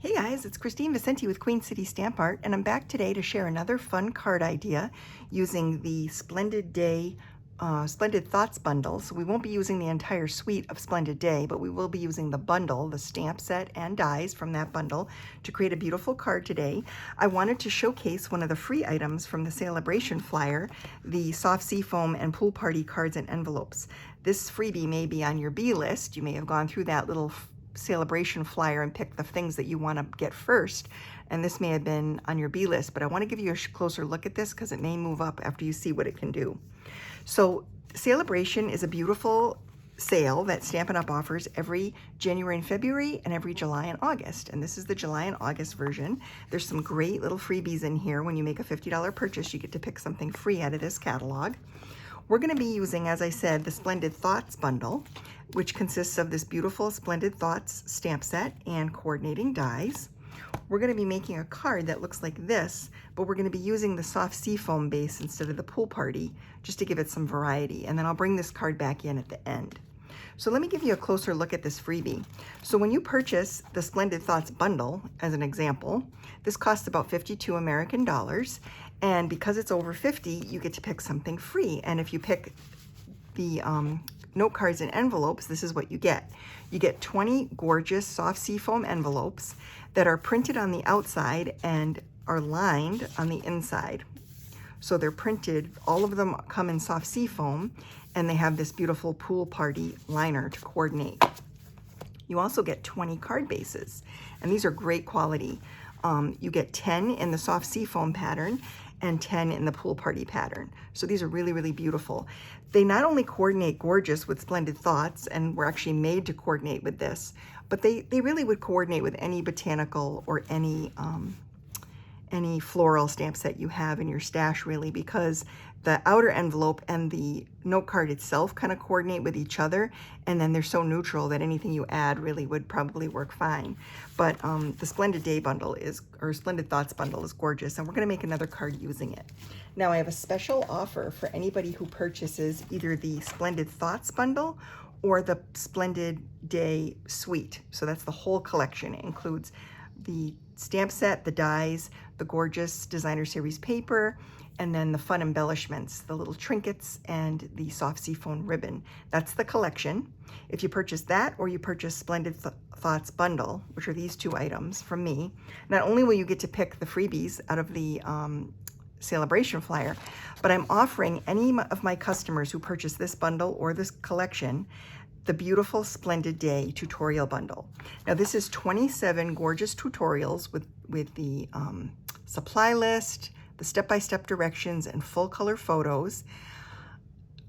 Hey guys, it's Kristine Vicente with Queen City Stamp Art, and I'm back today to share another fun card idea using the Splendid Thoughts bundle. So we won't be using the entire suite of Splendid Day, but we will be using the bundle, the stamp set and dies from that bundle to create a beautiful card today. I wanted to showcase one of the free items from the Sale-a-Bration flyer, the soft Seafoam and pool party cards and envelopes. This freebie may be on your B list. You may have gone through that little Sale-a-Bration flyer and pick the things that you want to get first, and this may have been on your B list, but I want to give you a closer look at this because it may move up after you see what it can do. So Sale-a-Bration is a beautiful sale that Stampin' Up! Offers every January and February and every July and August, and this is the July and August version. There's some great little freebies in here. When you make a $50 purchase, you get to pick something free out of this catalog. We're going to be using, as I said, the Splendid Thoughts bundle, which consists of this beautiful Splendid Thoughts stamp set and coordinating dies. We're going to be making a card that looks like this, but we're going to be using the soft Seafoam base instead of the pool party, just to give it some variety. And then I'll bring this card back in at the end. So let me give you a closer look at this freebie. So when you purchase the Splendid Thoughts bundle, as an example, this costs about 52 American dollars. And because it's over 50, you get to pick something free. And if you pick the note cards and envelopes, this is what you get. You get 20 gorgeous soft Seafoam envelopes that are printed on the outside and are lined on the inside. So they're printed, all of them come in soft Seafoam, and they have this beautiful pool party liner to coordinate. You also get 20 card bases, and these are great quality. You get 10 in the soft Seafoam pattern and 10 in the pool party pattern. So these are really, really beautiful. They not only coordinate gorgeous with Splendid Thoughts, and were actually made to coordinate with this, but they really would coordinate with any botanical or any floral stamp set you have in your stash, really, because the outer envelope and the note card itself kind of coordinate with each other, and then they're so neutral that anything you add really would probably work fine. But the Splendid Day bundle or Splendid Thoughts bundle is gorgeous, and we're going to make another card using it. Now I have a special offer for anybody who purchases either the Splendid Thoughts bundle or the Splendid Day suite. So that's the whole collection. It includes the stamp set, the dies, the gorgeous designer series paper, and then the fun embellishments, the little trinkets, and the soft Seafoam ribbon. That's the collection. If you purchase that, or you purchase Splendid Thoughts bundle, which are these two items from me, not only will you get to pick the freebies out of the Sale-a-Bration flyer, but I'm offering any of my customers who purchase this bundle or this collection the beautiful Splendid Day tutorial bundle. Now this is 27 gorgeous tutorials with the supply list, the step-by-step directions, and full color photos.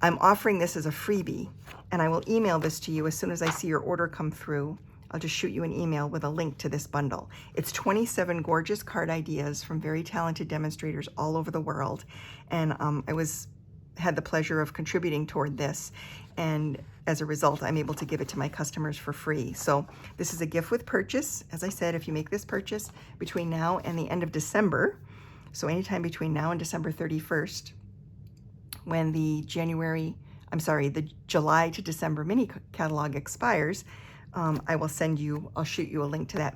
I'm offering this as a freebie, and I will email this to you as soon as I see your order come through. I'll just shoot you an email with a link to this bundle. It's 27 gorgeous card ideas from very talented demonstrators all over the world, and I had the pleasure of contributing toward this, and as a result, I'm able to give it to my customers for free. So this is a gift with purchase. As I said, if you make this purchase between now and the end of December, so anytime between now and December 31st, when the July to December mini catalog expires, I'll shoot you a link to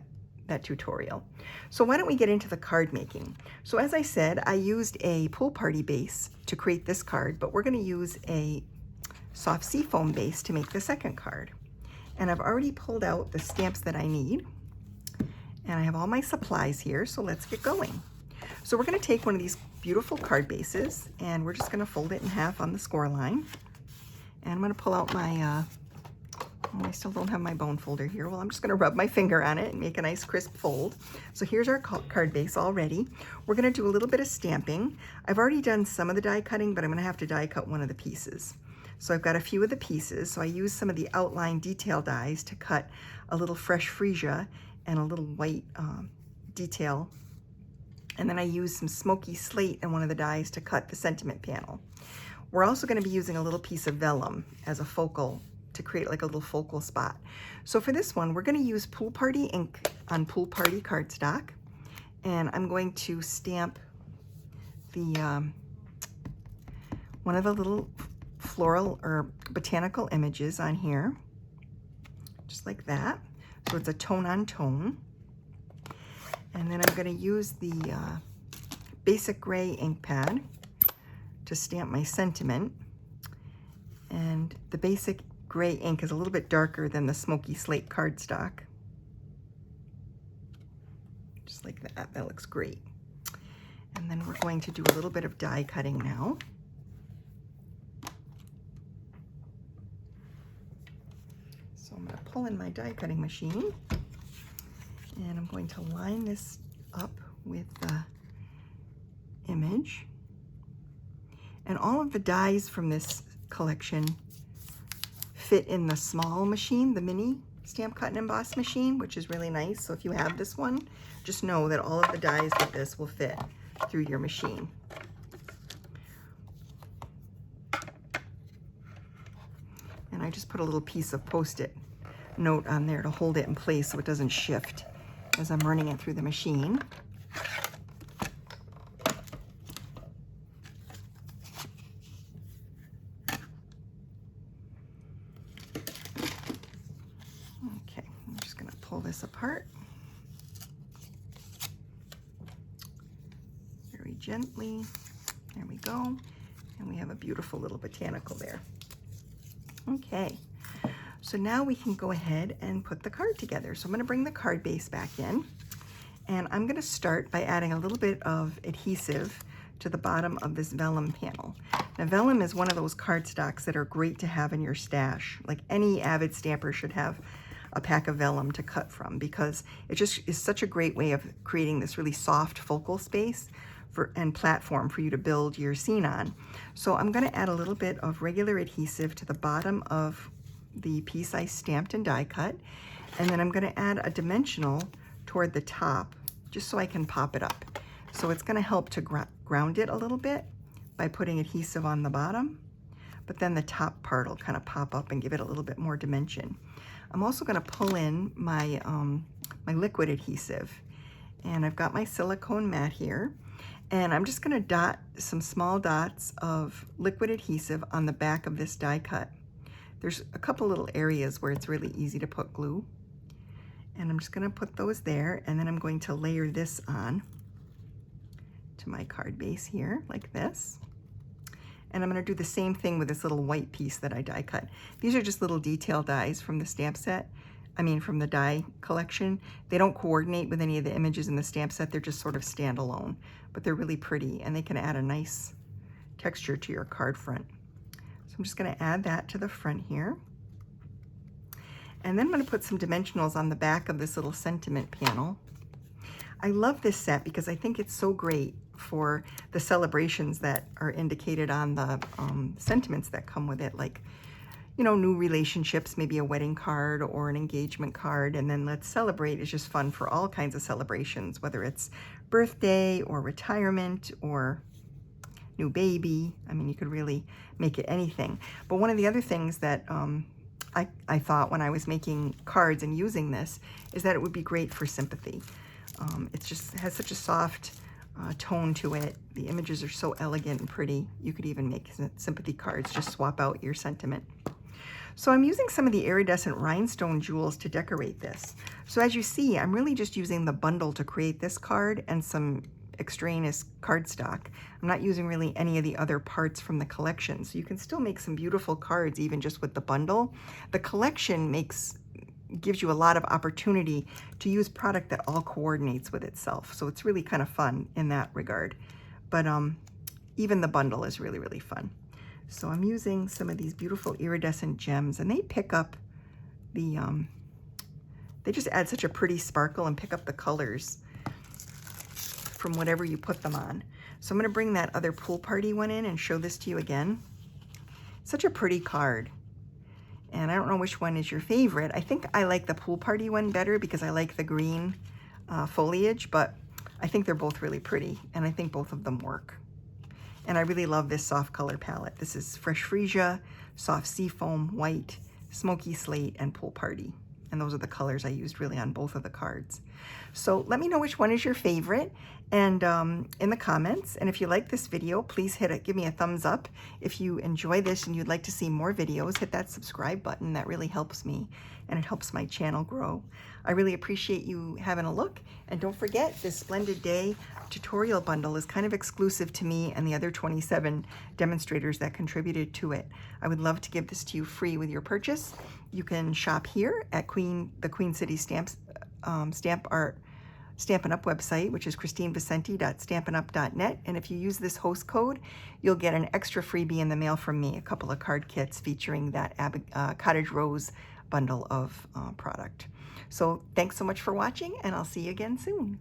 that tutorial. So why don't we get into the card making? So as I said, I used a pool party base to create this card, but we're going to use a soft Seafoam base to make the second card. And I've already pulled out the stamps that I need, and I have all my supplies here, so let's get going. So we're going to take one of these beautiful card bases, and we're just going to fold it in half on the score line. And I'm going to pull out my I still don't have my bone folder here. Well, I'm just going to rub my finger on it and make a nice crisp fold. So here's our card base all ready. We're going to do a little bit of stamping. I've already done some of the die cutting, but I'm going to have to die cut one of the pieces. So I've got a few of the pieces. So I used some of the outline detail dies to cut a little fresh Freesia and a little white detail. And then I used some Smoky Slate and one of the dies to cut the sentiment panel. We're also going to be using a little piece of vellum as a focal to create like a little focal spot. So for this one, we're going to use Pool Party ink on Pool Party cardstock, and I'm going to stamp the one of the little floral or botanical images on here, just like that. So it's a tone on tone. And then I'm going to use the basic gray ink pad to stamp my sentiment. And the basic gray ink is a little bit darker than the Smoky Slate cardstock. Just like that. That looks great. And then we're going to do a little bit of die cutting now. So I'm going to pull in my die cutting machine, and I'm going to line this up with the image. And all of the dies from this collection fit in the small machine, the mini Stamp Cut and Emboss machine, which is really nice. So if you have this one, just know that all of the dies with this will fit through your machine. And I just put a little piece of Post-it note on there to hold it in place so it doesn't shift as I'm running it through the machine. Okay, I'm just going to pull this apart very gently. There we go. And we have a beautiful little botanical there. Okay, so now we can go ahead and put the card together. So I'm going to bring the card base back in, and I'm going to start by adding a little bit of adhesive to the bottom of this vellum panel. Now, vellum is one of those cardstocks that are great to have in your stash. Like, any avid stamper should have a pack of vellum to cut from, because it just is such a great way of creating this really soft focal space and platform for you to build your scene on. So I'm going to add a little bit of regular adhesive to the bottom of the piece I stamped and die cut, and then I'm going to add a dimensional toward the top just so I can pop it up. So it's going to help to ground it a little bit by putting adhesive on the bottom, but then the top part will kind of pop up and give it a little bit more dimension. I'm also going to pull in my my liquid adhesive, and I've got my silicone mat here. And I'm just going to dot some small dots of liquid adhesive on the back of this die cut. There's a couple little areas where it's really easy to put glue. And I'm just going to put those there, and then I'm going to layer this on to my card base here, like this. And I'm going to do the same thing with this little white piece that I die cut. These are just little detail dies from the stamp set. From the die collection. They don't coordinate with any of the images in the stamp set. They're just sort of standalone, but they're really pretty, and they can add a nice texture to your card front. So I'm just going to add that to the front here. And then I'm going to put some dimensionals on the back of this little sentiment panel. I love this set because I think it's so great for the celebrations that are indicated on the sentiments that come with it, like, you know, new relationships, maybe a wedding card or an engagement card. And then Let's Celebrate is just fun for all kinds of celebrations, whether it's birthday or retirement or new baby. You could really make it anything. But one of the other things that I thought when I was making cards and using this is that it would be great for sympathy. It just has such a soft tone to it. The images are so elegant and pretty. You could even make sympathy cards, just swap out your sentiment. So I'm using some of the iridescent rhinestone jewels to decorate this. So as you see, I'm really just using the bundle to create this card and some extraneous cardstock. I'm not using really any of the other parts from the collection. So you can still make some beautiful cards even just with the bundle. The collection gives you a lot of opportunity to use product that all coordinates with itself. So it's really kind of fun in that regard. But even the bundle is really, really fun. So I'm using some of these beautiful iridescent gems, and they pick up the, they just add such a pretty sparkle and pick up the colors from whatever you put them on. So I'm going to bring that other pool party one in and show this to you again. Such a pretty card. And I don't know which one is your favorite. I think I like the pool party one better because I like the green foliage, but I think they're both really pretty, and I think both of them work. And I really love this soft color palette. This is Fresh Freesia, Soft Seafoam, White, Smoky Slate, and Pool Party. And those are the colors I used really on both of the cards. So let me know which one is your favorite and in the comments. And if you like this video, please give me a thumbs up. If you enjoy this and you'd like to see more videos, hit that subscribe button. That really helps me and it helps my channel grow. I really appreciate you having a look. And don't forget, this Splendid Day tutorial bundle is kind of exclusive to me and the other 27 demonstrators that contributed to it. I would love to give this to you free with your purchase. You can shop here at the Queen City Stampin Up website, which is KristineVicente.stampinup.net. And if you use this host code, you'll get an extra freebie in the mail from me, a couple of card kits featuring that Cottage Rose bundle of product. So thanks so much for watching, and I'll see you again soon.